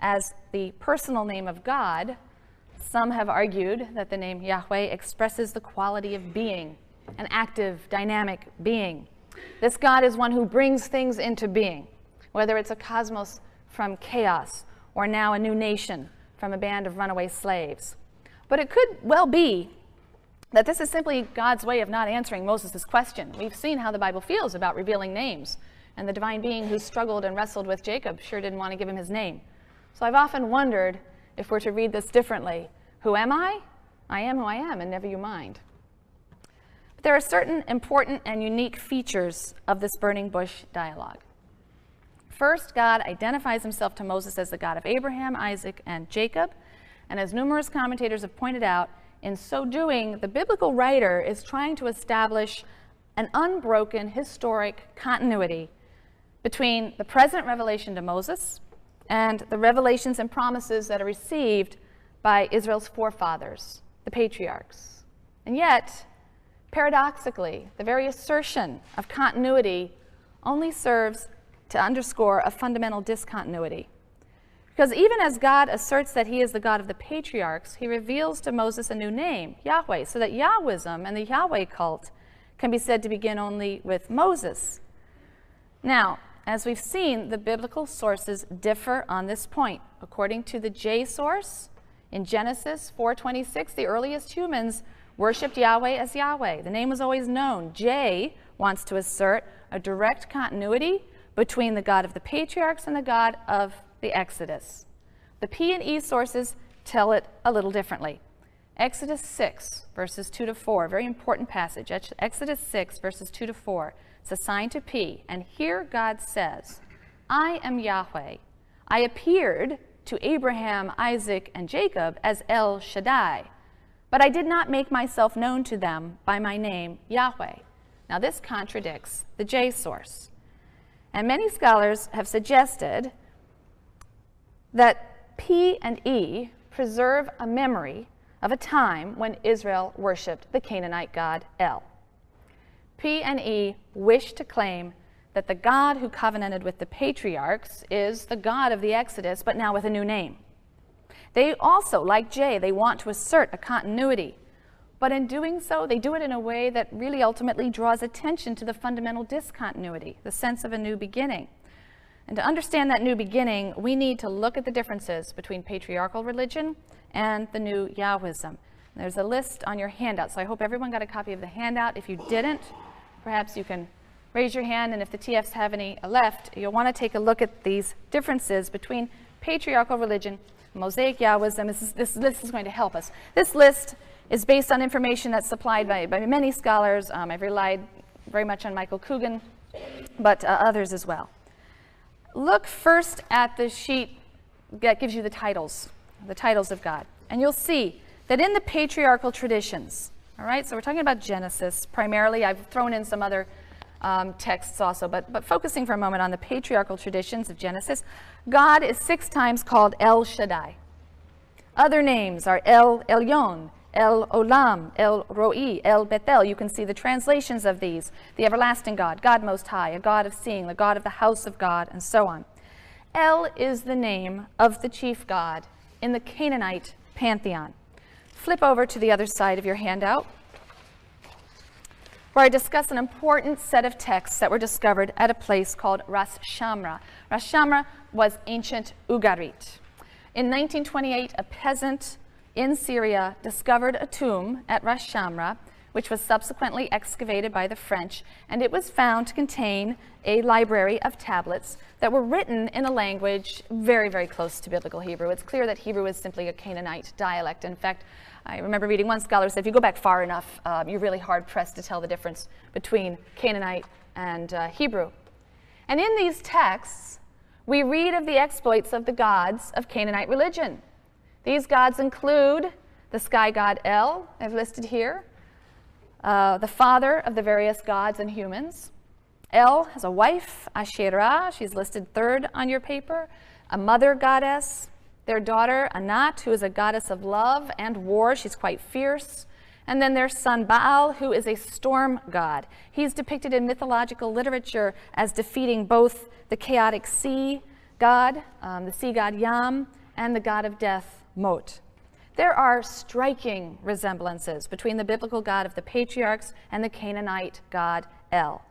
as the personal name of God, some have argued that the name Yahweh expresses the quality of being, an active, dynamic being. This God is one who brings things into being, whether it's a cosmos from chaos or now a new nation from a band of runaway slaves. But it could well be that this is simply God's way of not answering Moses' question. We've seen how the Bible feels about revealing names, and the divine being who struggled and wrestled with Jacob sure didn't want to give him his name. So I've often wondered if we're to read this differently. Who am I? I am who I am, and never you mind. But there are certain important and unique features of this burning bush dialogue. First, God identifies himself to Moses as the God of Abraham, Isaac, and Jacob. And as numerous commentators have pointed out, in so doing, the biblical writer is trying to establish an unbroken historic continuity between the present revelation to Moses and the revelations and promises that are received by Israel's forefathers, the patriarchs. And yet, paradoxically, the very assertion of continuity only serves to underscore a fundamental discontinuity. Because even as God asserts that he is the God of the patriarchs, he reveals to Moses a new name, Yahweh, so that Yahwism and the Yahweh cult can be said to begin only with Moses. Now, as we've seen, the biblical sources differ on this point. According to the J source, in Genesis 4:26, the earliest humans worshipped Yahweh as Yahweh. The name was always known. J wants to assert a direct continuity between the God of the patriarchs and the God of the Exodus. The P and E sources tell it a little differently. Exodus 6, verses 2 to 4, very important passage. Exodus 6, verses 2 to 4. It's assigned to P, and here God says, I am Yahweh. I appeared to Abraham, Isaac, and Jacob as El Shaddai, but I did not make myself known to them by my name, Yahweh. Now this contradicts the J source. And many scholars have suggested that P and E preserve a memory of a time when Israel worshipped the Canaanite god El. P and E wish to claim that the God who covenanted with the patriarchs is the God of the Exodus, but now with a new name. They also, like J, they want to assert a continuity. But in doing so, they do it in a way that really ultimately draws attention to the fundamental discontinuity, the sense of a new beginning. And to understand that new beginning, we need to look at the differences between patriarchal religion and the new Yahwism. There's a list on your handout, so I hope everyone got a copy of the handout. If you didn't, perhaps you can raise your hand, and if the TFs have any left, you'll want to take a look at these differences between patriarchal religion, Mosaic Yahwism. This list is going to help us. This list is based on information that's supplied by many scholars. I've relied very much on Michael Coogan, but others as well. Look first at the sheet that gives you the titles of God. And you'll see that in the patriarchal traditions, all right, so we're talking about Genesis primarily. I've thrown in some other texts also, but focusing for a moment on the patriarchal traditions of Genesis, God is 6 times called El Shaddai. Other names are El Elyon, El Olam, El Roi, El Bethel. You can see the translations of these. The everlasting God, God Most High, a God of seeing, the God of the house of God, and so on. El is the name of the chief God in the Canaanite pantheon. Flip over to the other side of your handout, where I discuss an important set of texts that were discovered at a place called Ras Shamra. Ras Shamra was ancient Ugarit. In 1928, a peasant in Syria discovered a tomb at Ras Shamra, which was subsequently excavated by the French, and it was found to contain a library of tablets that were written in a language very, very close to Biblical Hebrew. It's clear that Hebrew is simply a Canaanite dialect. In fact, I remember reading one scholar said if you go back far enough, you're really hard-pressed to tell the difference between Canaanite and Hebrew. And in these texts, we read of the exploits of the gods of Canaanite religion. These gods include the sky god El, I've listed here, the father of the various gods and humans. El has a wife, Asherah, she's listed 3rd on your paper, a mother goddess, their daughter Anat, who is a goddess of love and war, she's quite fierce, and then their son Baal, who is a storm god. He's depicted in mythological literature as defeating both the chaotic sea, God, the sea god Yam, and the god of death, Mot. There are striking resemblances between the biblical God of the patriarchs and the Canaanite god El.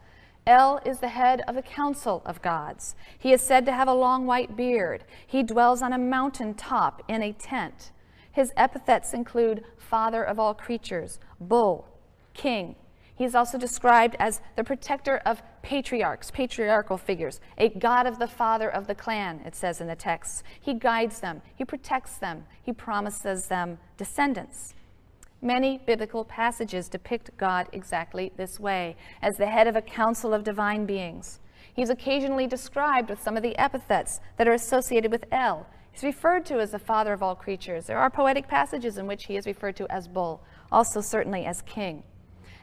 El is the head of the council of gods. He is said to have a long white beard. He dwells on a mountain top in a tent. His epithets include father of all creatures, bull, king. He is also described as the protector of patriarchs, patriarchal figures, a god of the father of the clan, it says in the text. He guides them, he protects them, he promises them descendants. Many biblical passages depict God exactly this way, as the head of a council of divine beings. He's occasionally described with some of the epithets that are associated with El. He's referred to as the father of all creatures. There are poetic passages in which he is referred to as bull, also certainly as king.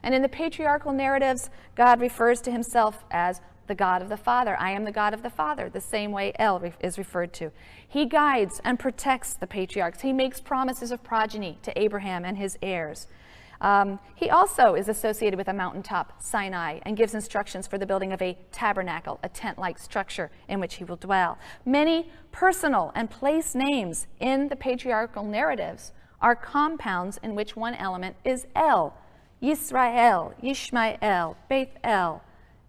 And in the patriarchal narratives, God refers to himself as the God of the Father. I am the God of the Father, the same way El is referred to. He guides and protects the patriarchs. He makes promises of progeny to Abraham and his heirs. He also is associated with a mountaintop, Sinai, and gives instructions for the building of a tabernacle, a tent-like structure in which he will dwell. Many personal and place names in the patriarchal narratives are compounds in which one element is El. Yisrael, Yishmael, Beth El.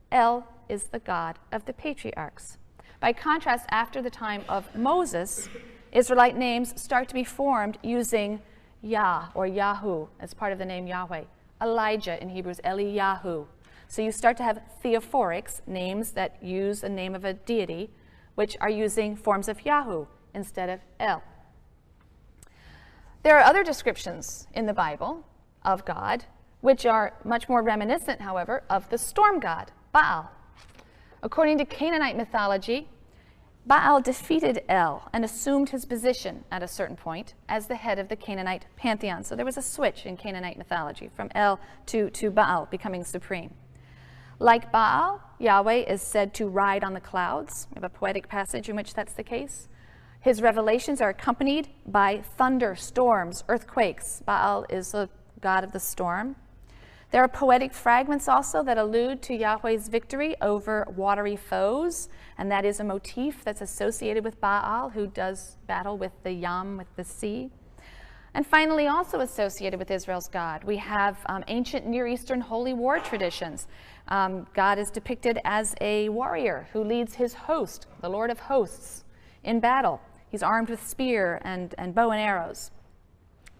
El is the God of the patriarchs. By contrast, after the time of Moses, Israelite names start to be formed using Yah or Yahu as part of the name Yahweh. Elijah in Hebrew is Eliyahu. So you start to have theophorics, names that use the name of a deity, which are using forms of Yahu instead of El. There are other descriptions in the Bible of God, which are much more reminiscent, however, of the storm god, Baal. According to Canaanite mythology, Baal defeated El and assumed his position at a certain point as the head of the Canaanite pantheon. So there was a switch in Canaanite mythology from El to Baal becoming supreme. Like Baal, Yahweh is said to ride on the clouds. We have a poetic passage in which that's the case. His revelations are accompanied by thunder, storms, earthquakes. Baal is the god of the storm. There are poetic fragments also that allude to Yahweh's victory over watery foes, and that is a motif that's associated with Baal, who does battle with the Yam, with the sea. And finally, also associated with Israel's God, we have ancient Near Eastern holy war traditions. God is depicted as a warrior who leads his host, the Lord of hosts, in battle. He's armed with spear and bow and arrows.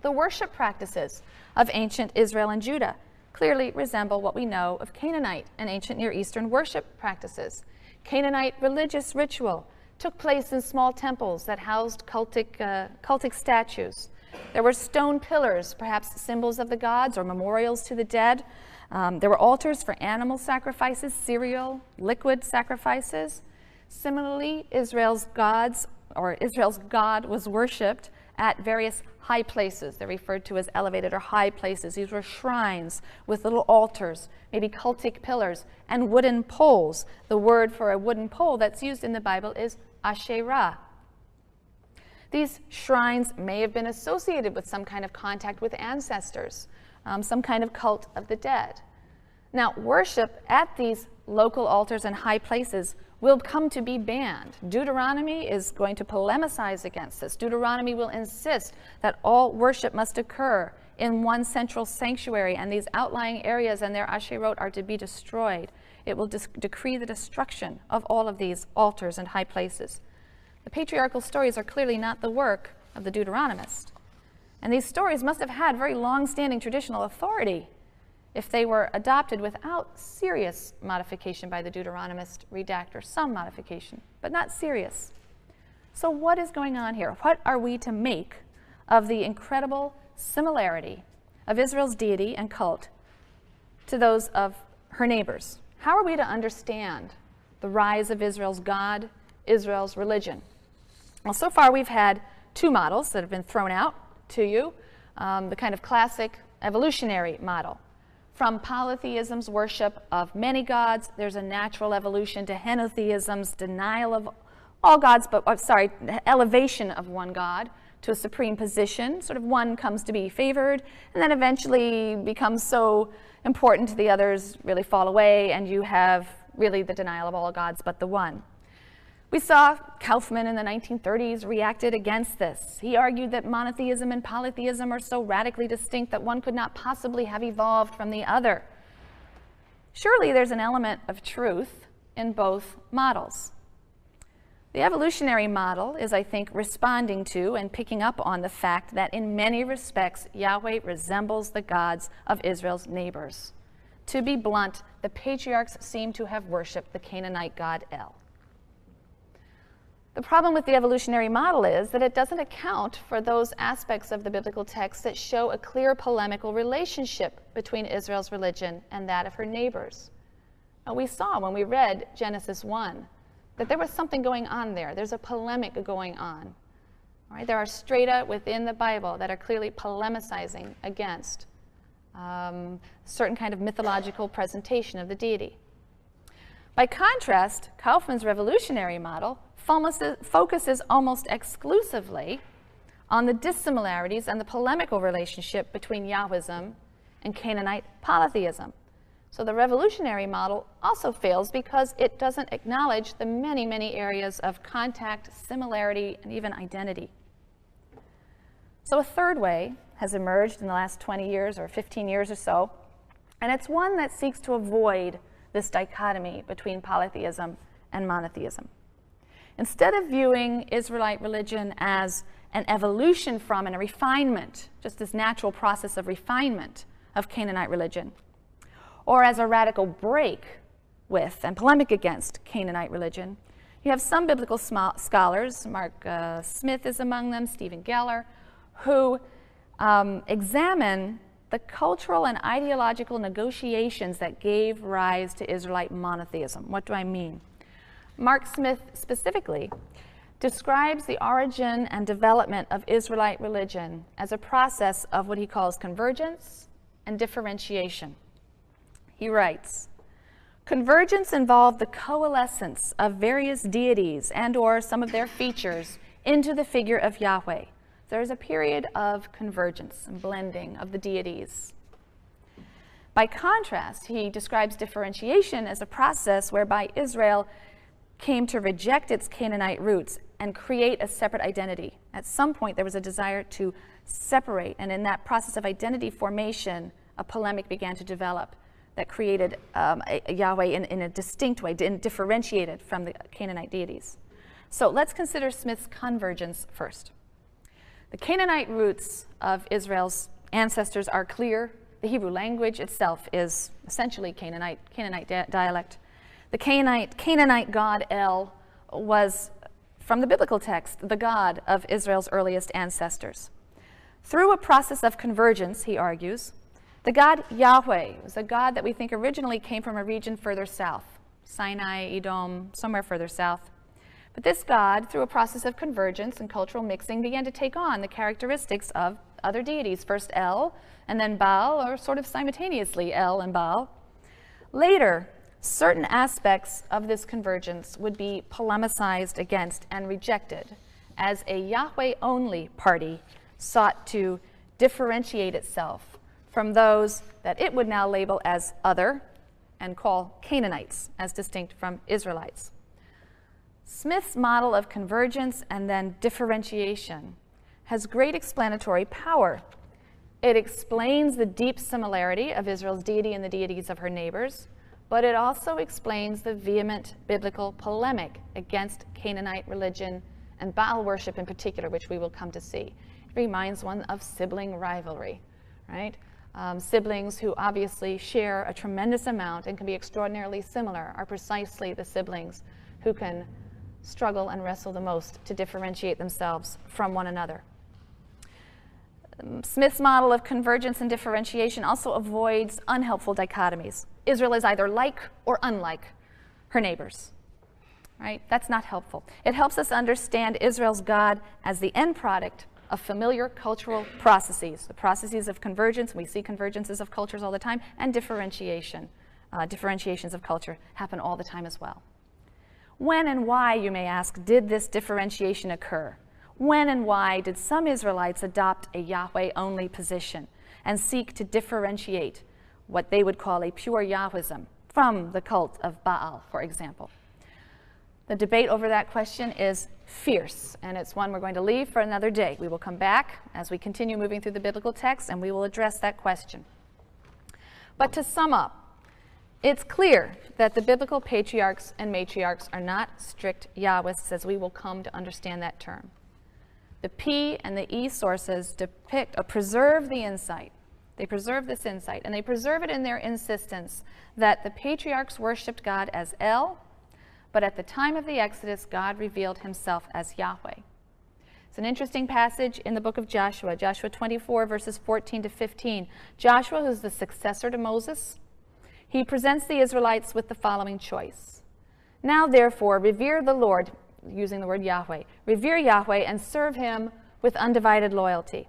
The worship practices of ancient Israel and Judah clearly resemble what we know of Canaanite and ancient Near Eastern worship practices. Canaanite religious ritual took place in small temples that housed cultic statues. There were stone pillars, perhaps symbols of the gods or memorials to the dead. There were altars for animal sacrifices, cereal, liquid sacrifices. Similarly, Israel's God was worshipped at various high places. They're referred to as elevated or high places. These were shrines with little altars, maybe cultic pillars, and wooden poles. The word for a wooden pole that's used in the Bible is Asherah. These shrines may have been associated with some kind of contact with ancestors, some kind of cult of the dead. Now, worship at these local altars and high places will come to be banned. Deuteronomy is going to polemicize against this. Deuteronomy will insist that all worship must occur in one central sanctuary, and these outlying areas and their asherot are to be destroyed. It will decree the destruction of all of these altars and high places. The patriarchal stories are clearly not the work of the Deuteronomist. And these stories must have had very long-standing traditional authority if they were adopted without serious modification by the Deuteronomist redactor, some modification, but not serious. So what is going on here? What are we to make of the incredible similarity of Israel's deity and cult to those of her neighbors? How are we to understand the rise of Israel's God, Israel's religion? Well, so far we've had two models that have been thrown out to you, the kind of classic evolutionary model. From polytheism's worship of many gods, there's a natural evolution to henotheism's denial of all gods, elevation of one God to a supreme position. Sort of one comes to be favored, and then eventually becomes so important the others really fall away, and you have really the denial of all gods but the one. We saw Kaufman in the 1930s reacted against this. He argued that monotheism and polytheism are so radically distinct that one could not possibly have evolved from the other. Surely there's an element of truth in both models. The evolutionary model is, I think, responding to and picking up on the fact that in many respects, Yahweh resembles the gods of Israel's neighbors. To be blunt, the patriarchs seem to have worshipped the Canaanite god El. The problem with the evolutionary model is that it doesn't account for those aspects of the biblical text that show a clear polemical relationship between Israel's religion and that of her neighbors. Now, we saw when we read Genesis 1 that there was something going on there. There's a polemic going on. All right? There are strata within the Bible that are clearly polemicizing against certain kind of mythological presentation of the deity. By contrast, Kaufman's revolutionary model focuses almost exclusively on the dissimilarities and the polemical relationship between Yahwism and Canaanite polytheism. So the revolutionary model also fails because it doesn't acknowledge the many, many areas of contact, similarity, and even identity. So a third way has emerged in the last 20 years or 15 years or so, and it's one that seeks to avoid this dichotomy between polytheism and monotheism. Instead of viewing Israelite religion as an evolution from and a refinement, just this natural process of refinement of Canaanite religion, or as a radical break with and polemic against Canaanite religion, you have some biblical scholars, Mark Smith is among them, Stephen Geller, who examine the cultural and ideological negotiations that gave rise to Israelite monotheism. What do I mean? Mark Smith specifically describes the origin and development of Israelite religion as a process of what he calls convergence and differentiation. He writes, "Convergence involved the coalescence of various deities and/or some of their features into the figure of Yahweh. There is a period of convergence and blending of the deities." By contrast, he describes differentiation as a process whereby Israel came to reject its Canaanite roots and create a separate identity. At some point, there was a desire to separate, and in that process of identity formation, a polemic began to develop that created Yahweh in a distinct way, differentiated from the Canaanite deities. So let's consider Smith's convergence first. The Canaanite roots of Israel's ancestors are clear. The Hebrew language itself is essentially Canaanite dialect. The Canaanite god El was, from the biblical text, the god of Israel's earliest ancestors. Through a process of convergence, he argues, the god Yahweh was a god that we think originally came from a region further south, Sinai, Edom, somewhere further south. But this god, through a process of convergence and cultural mixing, began to take on the characteristics of other deities, first El, and then Baal, or sort of simultaneously El and Baal. Later, certain aspects of this convergence would be polemicized against and rejected as a Yahweh-only party sought to differentiate itself from those that it would now label as other and call Canaanites, as distinct from Israelites. Smith's model of convergence and then differentiation has great explanatory power. It explains the deep similarity of Israel's deity and the deities of her neighbors, but it also explains the vehement biblical polemic against Canaanite religion and Baal worship in particular, which we will come to see. It reminds one of sibling rivalry, right? Siblings who obviously share a tremendous amount and can be extraordinarily similar are precisely the siblings who can struggle and wrestle the most to differentiate themselves from one another. Smith's model of convergence and differentiation also avoids unhelpful dichotomies. Israel is either like or unlike her neighbors, right? That's not helpful. It helps us understand Israel's God as the end product of familiar cultural processes, the processes of convergence. We see convergences of cultures all the time, and differentiation. Differentiations of culture happen all the time as well. When and why, you may ask, did this differentiation occur? When and why did some Israelites adopt a Yahweh-only position and seek to differentiate what they would call a pure Yahwism from the cult of Baal, for example? The debate over that question is fierce, and it's one we're going to leave for another day. We will come back as we continue moving through the biblical text, and we will address that question. But to sum up, it's clear that the biblical patriarchs and matriarchs are not strict Yahwists, as we will come to understand that term. The P and the E sources depict or preserve the insight. They preserve this insight, and they preserve it in their insistence that the patriarchs worshipped God as El, but at the time of the Exodus, God revealed himself as Yahweh. It's an interesting passage in the book of Joshua, Joshua 24, verses 14 to 15. Joshua, who's the successor to Moses, he presents the Israelites with the following choice. Now, therefore, revere the Lord, using the word Yahweh, revere Yahweh and serve him with undivided loyalty.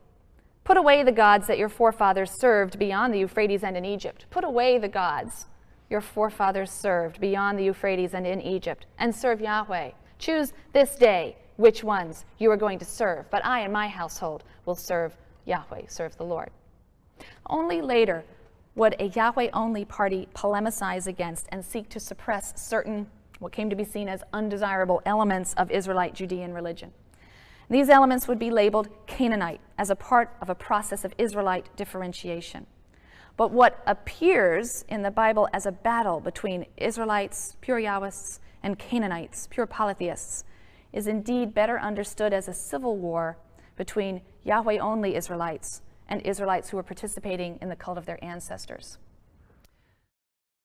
Put away the gods that your forefathers served beyond the Euphrates and in Egypt. Put away the gods your forefathers served beyond the Euphrates and in Egypt, and serve Yahweh. Choose this day which ones you are going to serve, but I and my household will serve Yahweh, serve the Lord. Only later would a Yahweh-only party polemicize against and seek to suppress certain, what came to be seen as undesirable elements of Israelite Judean religion. These elements would be labeled Canaanite as a part of a process of Israelite differentiation. But what appears in the Bible as a battle between Israelites, pure Yahwists, and Canaanites, pure polytheists, is indeed better understood as a civil war between Yahweh-only Israelites and Israelites who were participating in the cult of their ancestors.